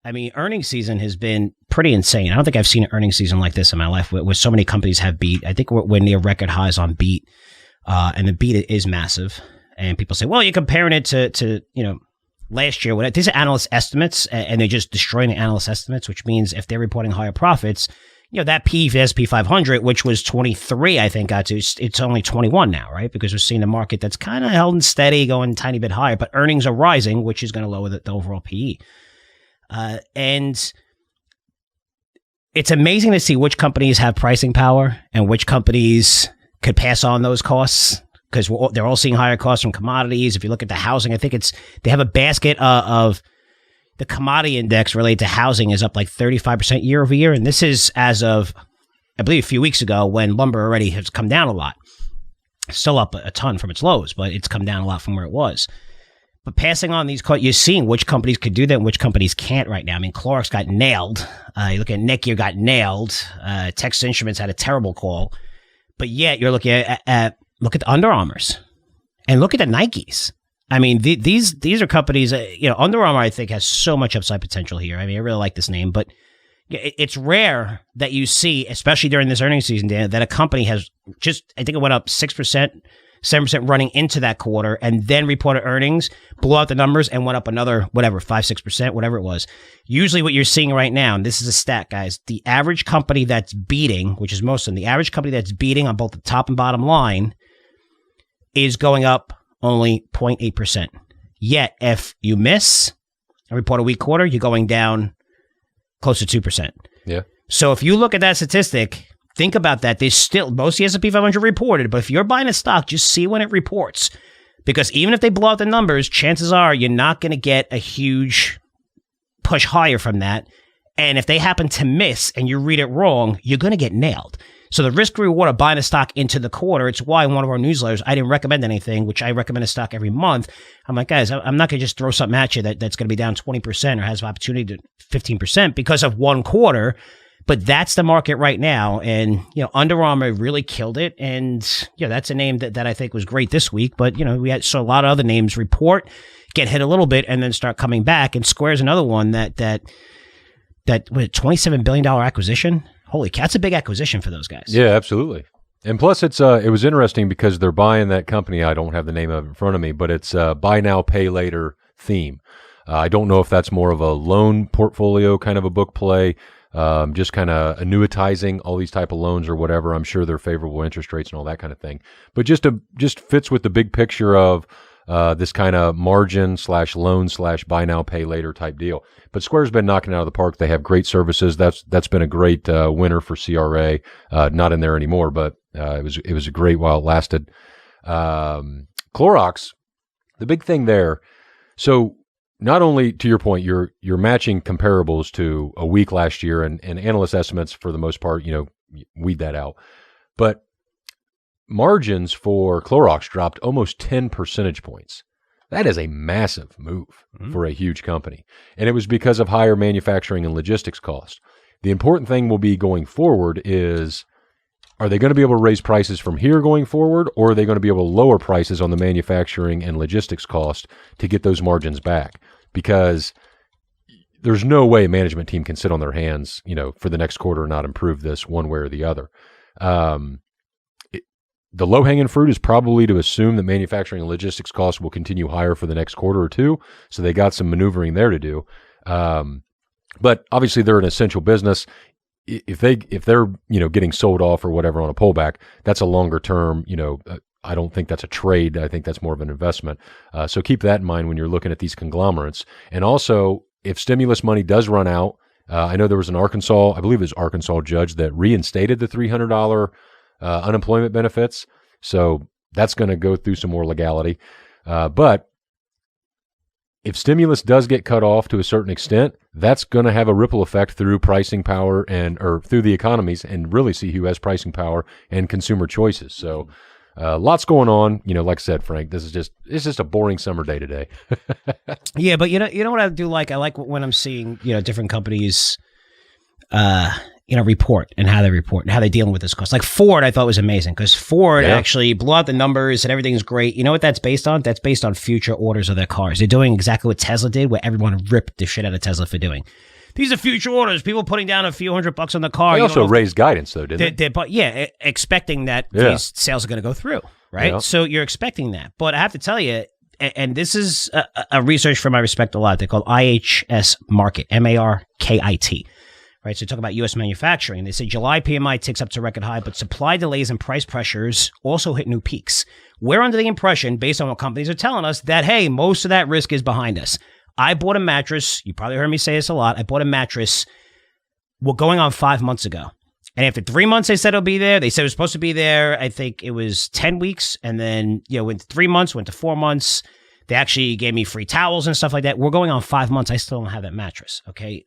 I mean, earnings season has been pretty insane. I don't think I've seen an earnings season like this in my life where so many companies have beat. I think we're near record highs on beat, and the beat is massive. And people say, well, you're comparing it to last year. These are analyst estimates, and they're just destroying the analyst estimates, which means if they're reporting higher profits, that P for S&P 500, which was 23, I think, it's only 21 now, right? Because we're seeing a market that's kind of held steady, going a tiny bit higher, but earnings are rising, which is going to lower the overall PE. And it's amazing to see which companies have pricing power and which companies could pass on those costs, because they're all seeing higher costs from commodities. If you look at the housing, I think they have a basket of the commodity index related to housing is up like 35% year over year. And this is as of, I believe, a few weeks ago when lumber already has come down a lot. Still up a ton from its lows, but it's come down a lot from where it was. But passing on these costs, you're seeing which companies could do that and which companies can't right now. I mean, Clorox got nailed. You look at Netgear got nailed. Texas Instruments had a terrible call. But yet you're looking at look at the Under Armours and look at the Nikes. I mean, these are companies, Under Armour, I think, has so much upside potential here. I mean, I really like this name, but it's rare that you see, especially during this earnings season, Dan, that a company has I think it went up 6%, 7% running into that quarter, and then reported earnings, blew out the numbers, and went up another, 5-6%, whatever it was. Usually what you're seeing right now, and this is a stat, guys, the average company that's beating, which is most of them, the average company that's beating on both the top and bottom line is going up only 0.8%. Yet, if you miss and report a weak quarter, you're going down close to 2%. Yeah. So if you look at that statistic, think about that. There's still, most of the S&P 500 reported, but if you're buying a stock, just see when it reports. Because even if they blow out the numbers, chances are you're not going to get a huge push higher from that. And if they happen to miss and you read it wrong, you're going to get nailed. So the risk reward of buying a stock into the quarter, it's why in one of our newsletters, I didn't recommend anything, which I recommend a stock every month. I'm like, guys, I'm not going to just throw something at you that's going to be down 20% or has an opportunity to 15% because of one quarter. But that's the market right now. And, Under Armour really killed it. And, that's a name that I think was great this week. But, we saw a lot of other names report, get hit a little bit, and then start coming back. And Square's another one that with $27 billion acquisition. Holy cow, that's a big acquisition for those guys. Yeah, absolutely. And plus, it was interesting because they're buying that company. I don't have the name of it in front of me, but it's buy now, pay later theme. I don't know if that's more of a loan portfolio kind of a book play, just kind of annuitizing all these type of loans or whatever. I'm sure they're favorable interest rates and all that kind of thing. But just fits with the big picture of this kind of margin / loan / buy now, pay later type deal. But Square's been knocking it out of the park. They have great services. That's been a great winner for CRA. Not in there anymore, but it was a great while it lasted. Clorox, the big thing there. So not only, to your point, you're matching comparables to a week last year, and analyst estimates for the most part, weed that out. But margins for Clorox dropped almost 10 percentage points. That is a massive move for a huge company. And it was because of higher manufacturing and logistics costs. The important thing will be going forward is, are they going to be able to raise prices from here going forward, or are they going to be able to lower prices on the manufacturing and logistics cost to get those margins back? Because there's no way a management team can sit on their hands, for the next quarter and not improve this one way or the other. The low-hanging fruit is probably to assume that manufacturing and logistics costs will continue higher for the next quarter or two. So they got some maneuvering there to do. But obviously they're an essential business. If they're getting sold off or whatever on a pullback, that's a longer term. I don't think that's a trade. I think that's more of an investment. So keep that in mind when you're looking at these conglomerates. And also, if stimulus money does run out, I know there was an I believe it was Arkansas judge that reinstated the $300 unemployment benefits. So that's going to go through some more legality. But if stimulus does get cut off to a certain extent, that's going to have a ripple effect through pricing power or through the economies, and really see who has pricing power and consumer choices. So lots going on. Like I said, Frank, it's just a boring summer day today. Yeah, but you know what I do like? I like when I'm seeing, different companies report and how they report and how they're dealing with this cost. Like Ford, I thought was amazing because Ford actually blew out the numbers and everything's great. You know what that's based on? That's based on future orders of their cars. They're doing exactly what Tesla did, where everyone ripped the shit out of Tesla for doing. These are future orders. People putting down a few $100 on the car. They also raised guidance, though, didn't they? But yeah, expecting that these sales are going to go through, right? Yeah. So you're expecting that. But I have to tell you, and this is a research firm I respect a lot. They're called IHS Markit, MARKIT. Right, so talk about U.S. manufacturing. They say July PMI ticks up to record high, but supply delays and price pressures also hit new peaks. We're under the impression, based on what companies are telling us, that, hey, most of that risk is behind us. I bought a mattress. You probably heard me say this a lot. I bought a mattress. We're going on 5 months ago. And after 3 months, they said it'll be there. They said it was supposed to be there. I think it was 10 weeks. And then, went to 3 months, went to 4 months. They actually gave me free towels and stuff like that. We're going on 5 months. I still don't have that mattress. Okay.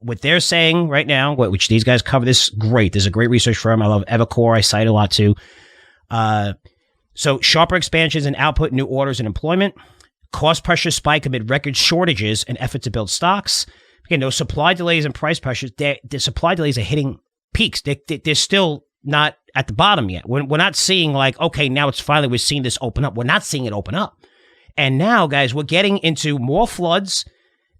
What they're saying right now, which these guys cover this great. There's a great research firm. I love Evercore. I cite a lot too. So sharper expansions in output, new orders, and employment. Cost pressure spike amid record shortages and effort to build stocks. Again, those supply delays and price pressures, the supply delays are hitting peaks. They're still not at the bottom yet. We're not seeing like, okay, now it's finally, we're seeing this open up. We're not seeing it open up. And now, guys, we're getting into more floods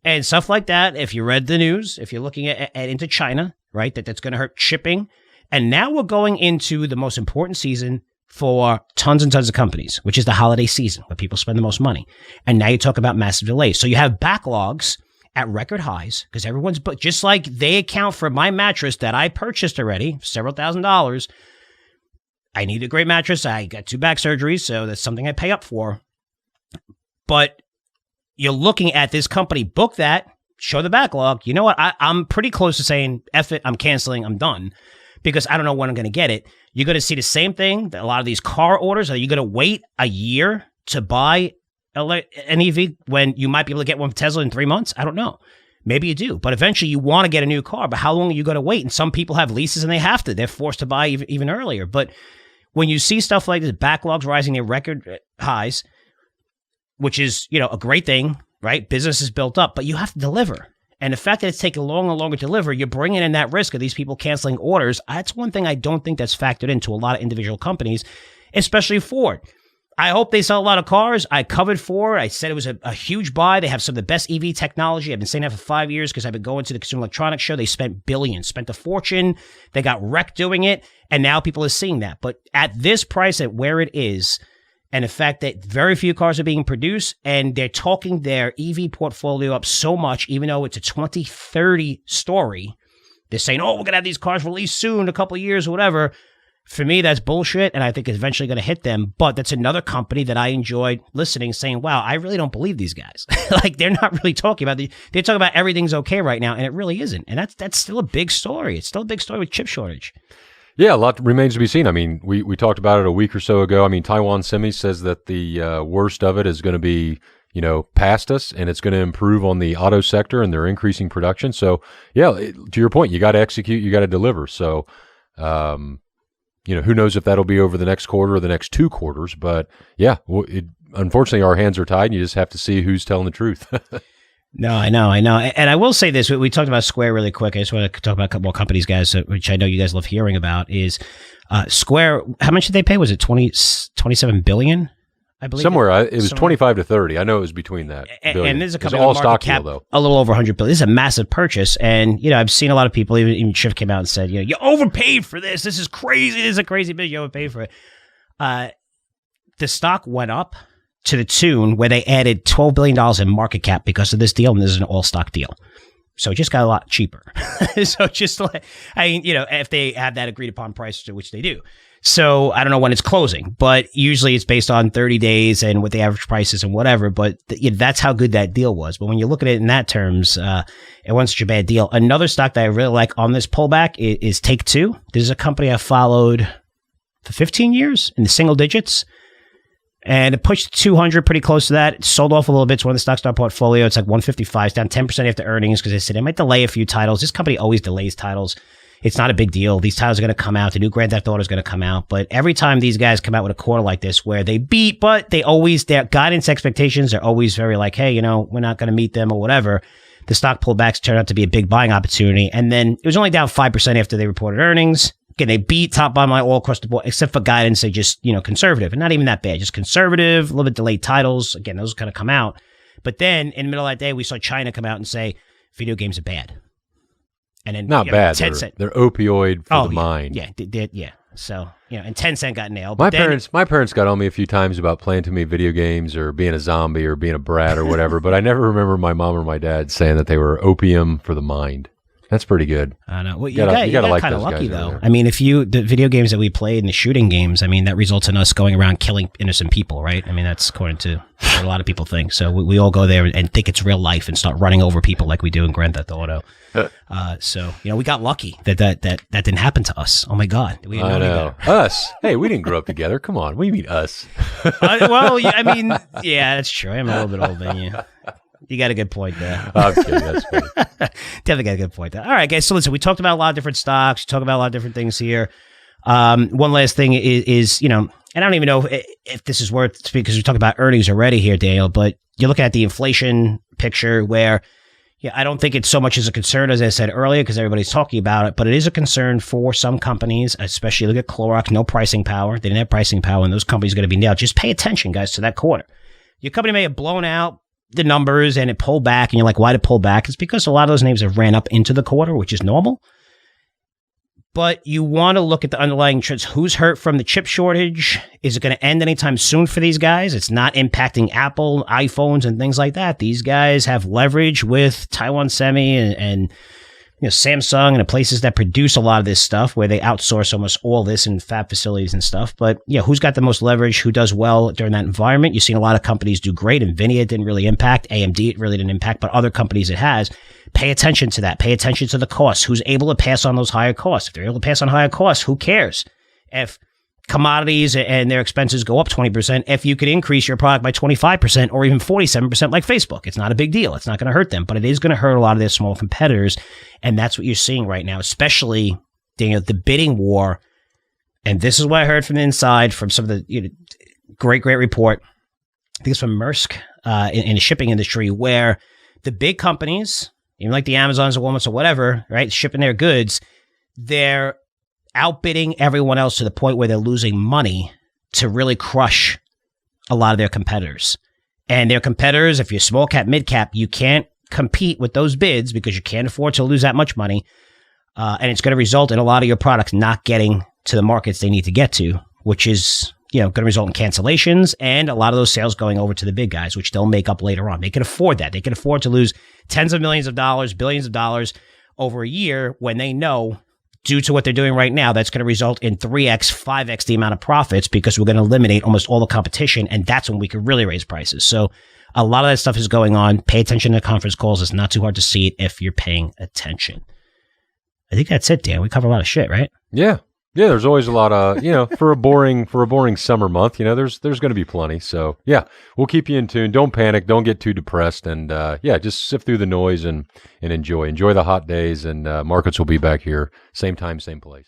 and stuff like that. If you read the news, if you're looking at into China, right, that's going to hurt shipping. And now we're going into the most important season for tons and tons of companies, which is the holiday season where people spend the most money. And now you talk about massive delays. So you have backlogs at record highs because everyone's booked. Just like they account for my mattress that I purchased already, several $1,000s. I need a great mattress. I got 2 back surgeries, so that's something I pay up for. But you're looking at this company, book that, show the backlog. You know what? I'm pretty close to saying, F it, I'm canceling, I'm done. Because I don't know when I'm going to get it. You're going to see the same thing, that a lot of these car orders. Are you going to wait a year to buy an EV when you might be able to get one from Tesla in 3 months? I don't know. Maybe you do. But eventually you want to get a new car. But how long are you going to wait? And some people have leases and they have to. They're forced to buy even earlier. But when you see stuff like this, backlogs rising at record highs, which is, a great thing, right? Business is built up, but you have to deliver. And the fact that it's taking longer and longer to deliver, you're bringing in that risk of these people canceling orders. That's one thing I don't think that's factored into a lot of individual companies, especially Ford. I hope they sell a lot of cars. I covered Ford. I said it was a huge buy. They have some of the best EV technology. I've been saying that for 5 years because I've been going to the Consumer Electronics Show. They spent billions, spent a fortune. They got wrecked doing it. And now people are seeing that. But at this price, at where it is, and the fact that very few cars are being produced, and they're talking their EV portfolio up so much, even though it's a 2030 story, they're saying, oh, we're going to have these cars released soon, a couple of years or whatever. For me, that's bullshit, and I think it's eventually going to hit them. But that's another company that I enjoyed listening, saying, wow, I really don't believe these guys. Like, they're not really talking about they're talking about everything's okay right now, and it really isn't. And that's still a big story. It's still a big story with chip shortage. Yeah, a lot remains to be seen. I mean, we talked about it a week or so ago. I mean, Taiwan Semi says that the worst of it is going to be, past us, and it's going to improve on the auto sector, and they're increasing production. So, yeah, to your point, you got to execute, you got to deliver. So, who knows if that'll be over the next quarter or the next 2 quarters. But, yeah, unfortunately, our hands are tied, and you just have to see who's telling the truth. No, I know. And I will say this. We talked about Square really quick. I just want to talk about a couple more companies, guys, which I know you guys love hearing about, is Square. How much did they pay? Was it 27 billion? I believe. Somewhere. It was 25 to 30. I know it was between that. And there's a company with market cap deal, a little over 100 billion. This is a massive purchase. And, I've seen a lot of people, even Schiff came out and said, you overpaid for this. This is crazy. This is a crazy bid. You overpaid for it. The stock went up to the tune where they added $12 billion in market cap because of this deal, and this is an all-stock deal. So it just got a lot cheaper. So just like, if they have that agreed-upon price, which they do. So I don't know when it's closing, but usually it's based on 30 days and what the average price is and whatever, but that's how good that deal was. But when you look at it in that terms, it wasn't such a bad deal. Another stock that I really like on this pullback is Take-Two. This is a company I followed for 15 years in the single digits. And it pushed 200, pretty close to that. It sold off a little bit. It's one of the stocks in our portfolio. It's like 155. It's down 10% after earnings because they said they might delay a few titles. This company always delays titles. It's not a big deal. These titles are going to come out. The new Grand Theft Auto is going to come out. But every time these guys come out with a quarter like this where they beat, but their guidance expectations are always very like, hey, we're not going to meet them or whatever. the stock pullbacks turned out to be a big buying opportunity. And then it was only down 5% after they reported earnings. Again, they beat top bottom line all across the board, except for guidance. They just, conservative, and not even that bad, just conservative, a little bit delayed titles. Again, those kind of come out. But then in the middle of that day, we saw China come out and say video games are bad. And then not bad. Tencent, they're opioid for the mind. Yeah, yeah. So, and Tencent got nailed. My parents got on me a few times about playing too many video games or being a zombie or being a brat or whatever, but I never remember my mom or my dad saying that they were opium for the mind. That's pretty good. I know. Well, you got like kind of those lucky, guys though. I mean, the video games that we played and the shooting games, I mean, that results in us going around killing innocent people, right? I mean, that's according to what a lot of people think. So we all go there and think it's real life and start running over people like we do in Grand Theft Auto. So, we got lucky that didn't happen to us. Oh, my God. We didn't know. Us. Hey, we didn't grow up together. Come on. What do you mean us? I mean, yeah, that's true. I'm a little bit older than you. You got a good point there. I'm kidding. That's funny. Definitely got a good point there. All right, guys. So listen, we talked about a lot of different stocks. We talked about a lot of different things here. One last thing is, and I don't even know if this is worth speaking because we talked about earnings already here, Daniel, but you're looking at the inflation picture where, I don't think it's so much as a concern as I said earlier because everybody's talking about it, but it is a concern for some companies, especially look at Clorox, no pricing power. They didn't have pricing power, and those companies are going to be nailed. Just pay attention, guys, to that quarter. Your company may have blown out the numbers and it pulled back, and you're like, why did it pull back? It's because a lot of those names have ran up into the quarter, which is normal. But you want to look at the underlying trends. Who's hurt from the chip shortage? Is it going to end anytime soon for these guys? It's not impacting Apple, iPhones, and things like that. These guys have leverage with Taiwan Semi and Samsung and the places that produce a lot of this stuff where they outsource almost all this in fab facilities and stuff. But who's got the most leverage? Who does well during that environment? You've seen a lot of companies do great. NVIDIA didn't really impact. AMD, it really didn't impact, but other companies it has. Pay attention to that. Pay attention to the costs. Who's able to pass on those higher costs? If they're able to pass on higher costs, who cares? If commodities and their expenses go up 20%, if you could increase your product by 25% or even 47% like Facebook, it's not a big deal. It's not going to hurt them, but it is going to hurt a lot of their small competitors. And that's what you're seeing right now, especially the bidding war. And this is what I heard from the inside from some of the great report. I think it's from Maersk in the shipping industry, where the big companies, even like the Amazons or Walmarts or whatever, right, shipping their goods, they're outbidding everyone else to the point where they're losing money to really crush a lot of their competitors. And their competitors, if you're small cap, mid cap, you can't compete with those bids because you can't afford to lose that much money. And it's going to result in a lot of your products not getting to the markets they need to get to, which is, going to result in cancellations and a lot of those sales going over to the big guys, which they'll make up later on. They can afford that. They can afford to lose tens of millions of dollars, billions of dollars over a year when they know, due to what they're doing right now, that's going to result in 3x, 5x the amount of profits because we're going to eliminate almost all the competition, and that's when we could really raise prices. So a lot of that stuff is going on. Pay attention to conference calls. It's not too hard to see it if you're paying attention. I think that's it, Dan. We cover a lot of shit, right? Yeah. Yeah, there's always a lot of, for a boring summer month, there's going to be plenty. So, yeah, we'll keep you in tune. Don't panic. Don't get too depressed. And, just sift through the noise and enjoy the hot days. And markets will be back here, same time, same place.